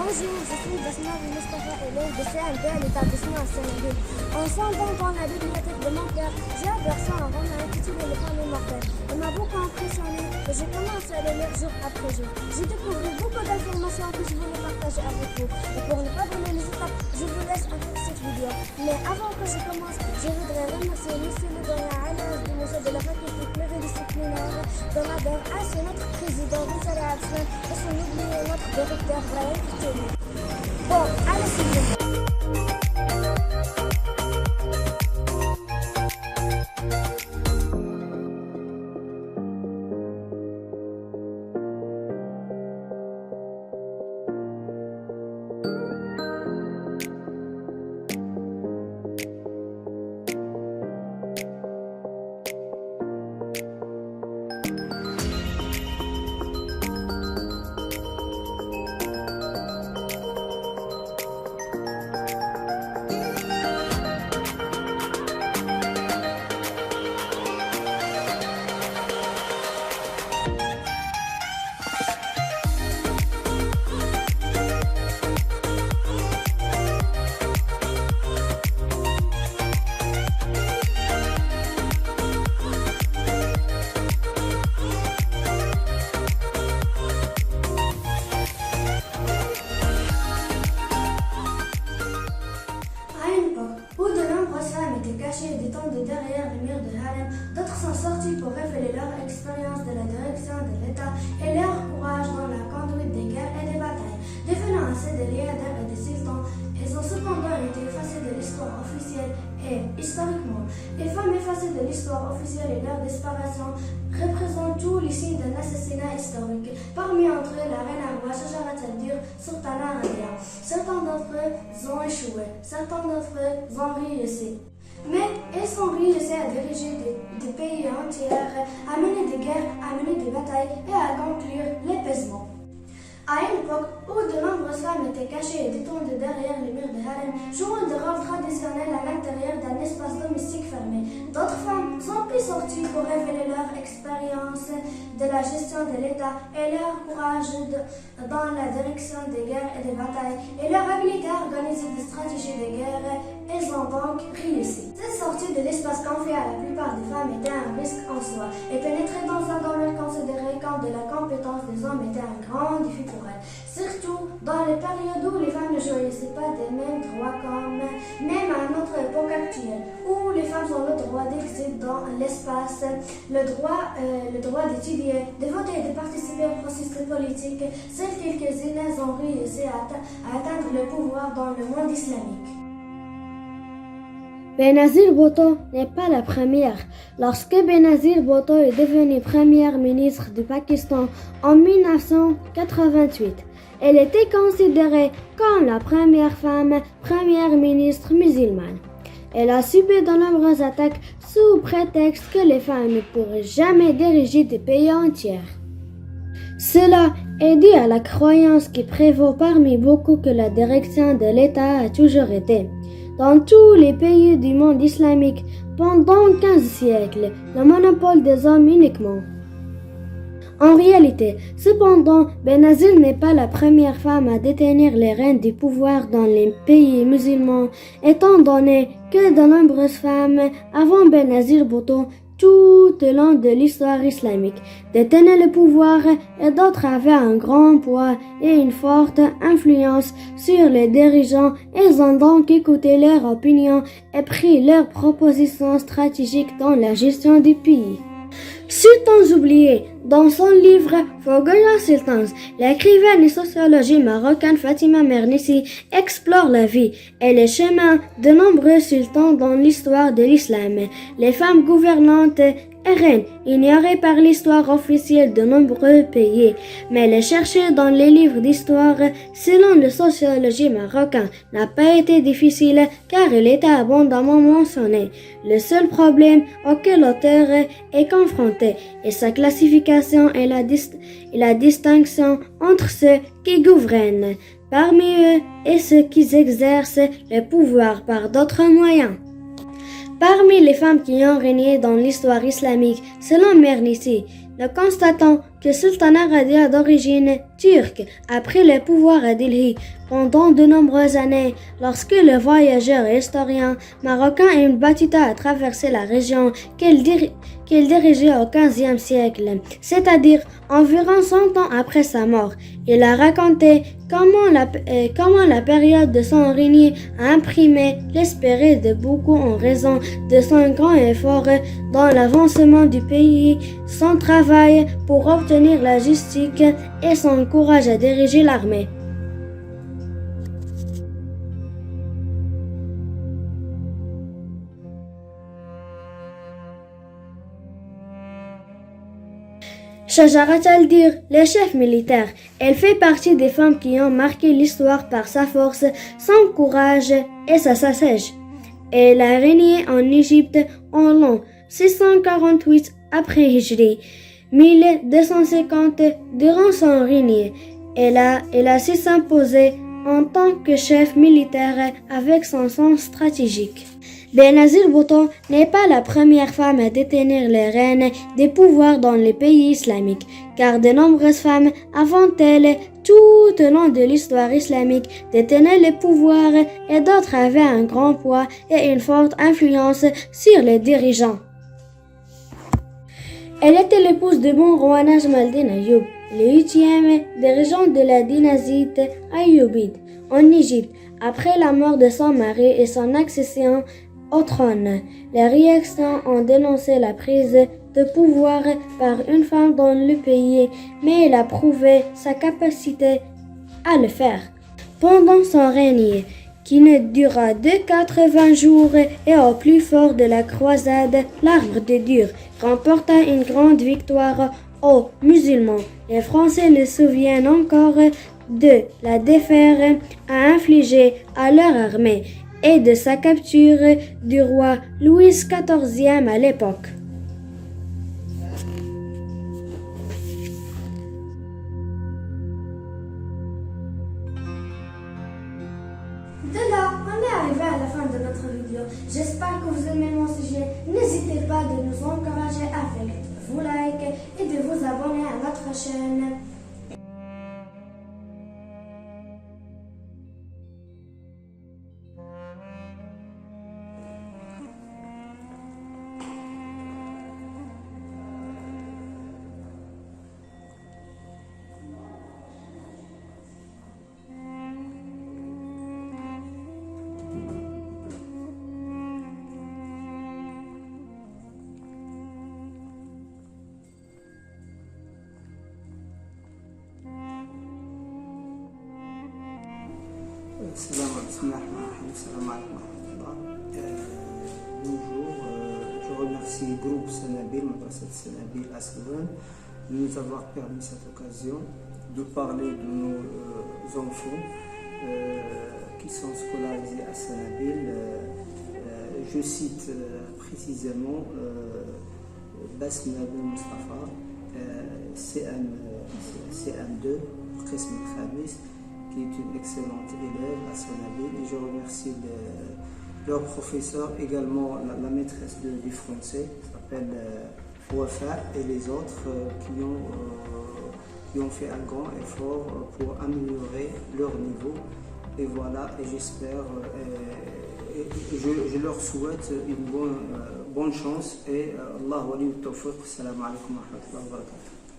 Bonjour, je suis Jasmine Mustafa, élève de CM2 à l'établissement Sénégal. En s'en dans la bibliothèque de mon père, j'ai aperçu un roman intitulé Le Pain immortel. Il m'a beaucoup impressionné et j'ai commencé à le lire jour après jour. J'ai découvert beaucoup d'informations que je voulais partager avec vous. Et pour ne pas brûler les étapes, je vous laisse avec cette vidéo. Mais avant que je commence, je voudrais remercier Monsieur le doyen Anas du musée de la faculté pluridisciplinaire de Madère, ainsi notre président Rizal Absel et sans oublier notre directeur Brahim Kiteli. Bon, allez, s'il vous plaît. Cachés et détendus derrière les murs de harem, d'autres sont sortis pour révéler leur expérience de la direction de l'État et leur courage dans la conduite des guerres et des batailles. Devenant assez de liaders et de sultans, ils ont cependant été effacés de l'histoire officielle et, historiquement, les femmes effacées de l'histoire officielle et leur disparition représentent tous les signes d'un assassinat historique. Parmi entre eux, la reine Arwa, Shajarat al-Dir, Sultana Radia. Certains d'entre eux ont échoué, certains d'entre eux ont réussi. Mais ils sont réussis à diriger des pays entiers, à mener des guerres, à mener des batailles et à conclure l'apaisement. À une époque où de nombreuses femmes étaient cachées et détenues derrière les murs de harem, jouant des rôles traditionnels à l'intérieur d'un espace domestique fermé, d'autres femmes ont pu sortir pour révéler leur expérience de la gestion de l'État et leur courage dans la direction des guerres et des batailles et leur habilité à organiser des stratégies de guerre. Elles ont donc réussi. Cette sortie de l'espace confié à la plupart des femmes était un risque en soi et pénétrer dans un domaine considéré comme de la compétence des hommes était un grand défi pour elles. Surtout dans les périodes où les femmes ne jouissaient pas des mêmes droits comme même à notre époque actuelle, où les femmes ont le droit d'exister dans l'espace, le droit d'étudier, de voter et de participer au processus politique. Seules quelques-unes ont réussi à atteindre le pouvoir dans le monde islamique. Benazir Bhutto n'est pas la première. Lorsque Benazir Bhutto est devenu première ministre du Pakistan en 1988, elle était considérée comme la première femme première ministre musulmane. Elle a subi de nombreuses attaques sous prétexte que les femmes ne pourraient jamais diriger des pays entiers. Cela est dû à la croyance qui prévaut parmi beaucoup que la direction de l'État a toujours été, dans tous les pays du monde islamique, pendant 15 siècles, le monopole des hommes uniquement. En réalité, cependant, Benazir n'est pas la première femme à détenir les rênes du pouvoir dans les pays musulmans, étant donné que de nombreuses femmes, avant Benazir Bhutto, tout au long de l'histoire islamique, détenaient le pouvoir et d'autres avaient un grand poids et une forte influence sur les dirigeants. Ils ont donc écouté leurs opinions et pris leurs propositions stratégiques dans la gestion du pays. Sans oublier, dans son livre Fogoya Sultans, l'écrivaine et sociologie marocaine Fatima Mernissi explore la vie et les chemins de nombreux sultans dans l'histoire de l'islam. Les femmes gouvernantes et reines ignorées par l'histoire officielle de nombreux pays, mais les chercher dans les livres d'histoire, selon la sociologie marocaine, n'a pas été difficile car elle était abondamment mentionnée. Le seul problème auquel l'auteur est confronté est sa classification et la distinction entre ceux qui gouvernent parmi eux et ceux qui exercent le pouvoir par d'autres moyens. Parmi les femmes qui ont régné dans l'histoire islamique, selon Mernissi, nous constatons que Sultanat Radia d'origine turque a pris le pouvoir à Delhi pendant de nombreuses années. Lorsque le voyageur et historien marocain Ibn Battuta a traversé la région qu'il dirigeait au XVe siècle, c'est-à-dire environ 100 ans après sa mort, il a raconté comment la période de son règne a imprimé l'esprit de beaucoup en raison de son grand effort dans l'avancement du pays, son travail pour obtenir la justice et son courage à diriger l'armée. Shajarat al-Dir, le chef militaire, elle fait partie des femmes qui ont marqué l'histoire par sa force, son courage et sa sagesse. Elle a régné en Égypte en l'an 648 après Hijri, 1250 durant son règne. Elle a su s'imposer en tant que chef militaire avec son sens stratégique. Benazir Bhutto n'est pas la première femme à détenir les rênes des pouvoirs dans les pays islamiques, car de nombreuses femmes avant elle, tout au long de l'histoire islamique, détenaient les pouvoirs et d'autres avaient un grand poids et une forte influence sur les dirigeants. Elle était l'épouse du bon roi Najm al-Din Ayyub, le 8e dirigeant de la dynastie Ayyubide en Égypte, après la mort de son mari et son accession au trône. Les réactions ont dénoncé la prise de pouvoir par une femme dans le pays, mais elle a prouvé sa capacité à le faire. Pendant son règne, qui ne dura que 80 jours, et au plus fort de la croisade, l'arbre de Dur remporta une grande victoire aux musulmans. Les Français se souviennent encore de la défaite infligée à leur armée et de sa capture du roi Louis XIV à l'époque. De là, on est arrivé à la fin de notre vidéo. J'espère que vous aimez mon sujet. N'hésitez pas de nous encourager avec vos likes et de vous abonner à notre chaîne. Salam alaikum wa rahmatullah. Bonjour, je remercie le groupe Sanabil, Madrasat Sanabil Aswan, de nous avoir permis cette occasion de parler de nos enfants qui sont scolarisés à Sanabil. Je cite précisément Basma Ben Mustafa, CM2, Qism al-Khamis, qui est une excellente élève à Sanabil, et je remercie leur professeur, également la maîtresse du français, qui s'appelle Wafa, et les autres qui ont fait un grand effort pour améliorer leur niveau. Et voilà, et j'espère, je leur souhaite une bonne chance, et Allah wali tawfiq. Salam alaikum wa rahmatullahi wa barakatuh.